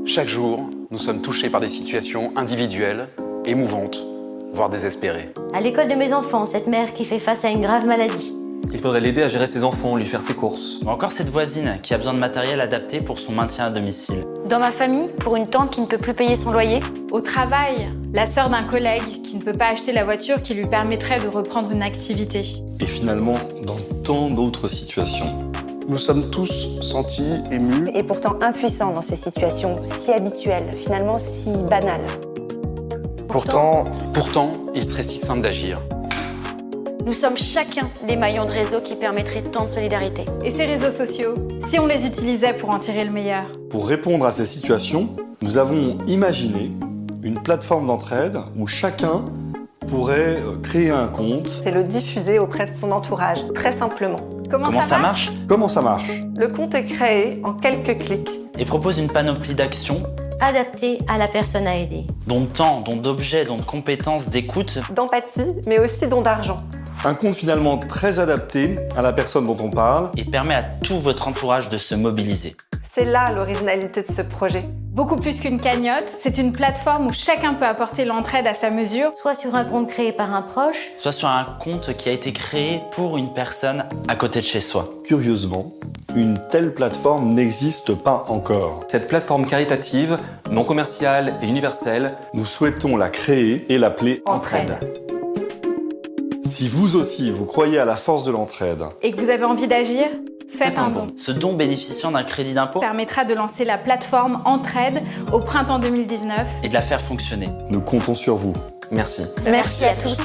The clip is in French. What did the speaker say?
Chaque jour, nous sommes touchés par des situations individuelles, émouvantes, voire désespérées. À l'école de mes enfants, cette mère qui fait face à une grave maladie. Il faudrait l'aider à gérer ses enfants, lui faire ses courses. Ou encore cette voisine qui a besoin de matériel adapté pour son maintien à domicile. Dans ma famille, pour une tante qui ne peut plus payer son loyer. Au travail, la sœur d'un collègue qui ne peut pas acheter la voiture qui lui permettrait de reprendre une activité. Et finalement, dans tant d'autres situations. Nous sommes tous sentis émus. Et pourtant impuissants dans ces situations si habituelles, finalement si banales. Pourtant, il serait si simple d'agir. Nous sommes chacun des maillons de réseau qui permettraient tant de solidarité. Et ces réseaux sociaux, si on les utilisait pour en tirer le meilleur? Pour répondre à ces situations, nous avons imaginé une plateforme d'entraide où chacun pourrait créer un compte. C'est le diffuser auprès de son entourage, très simplement. Comment ça marche? Comment ça marche? Le compte est créé en quelques clics. Et propose une panoplie d'actions, Adapté à la personne à aider. dont de temps, dont d'objets, dont de compétences, d'écoute. D'empathie, mais aussi don d'argent. Un compte finalement très adapté à la personne dont on parle. Et permet à tout votre entourage de se mobiliser. C'est là l'originalité de ce projet. Beaucoup plus qu'une cagnotte, c'est une plateforme où chacun peut apporter l'entraide à sa mesure. Soit sur un compte créé par un proche, Soit sur un compte qui a été créé pour une personne à côté de chez soi. Curieusement, une telle plateforme n'existe pas encore. Cette plateforme caritative, non commerciale et universelle, Nous souhaitons la créer et l'appeler Entraide. Si vous aussi, vous croyez à la force de l'entraide, Et que vous avez envie d'agir, faites un don. Ce don bénéficiant d'un crédit d'impôt Permettra de lancer la plateforme Entraide au printemps 2019. et de la faire fonctionner. nous comptons sur vous. merci. Merci à tous.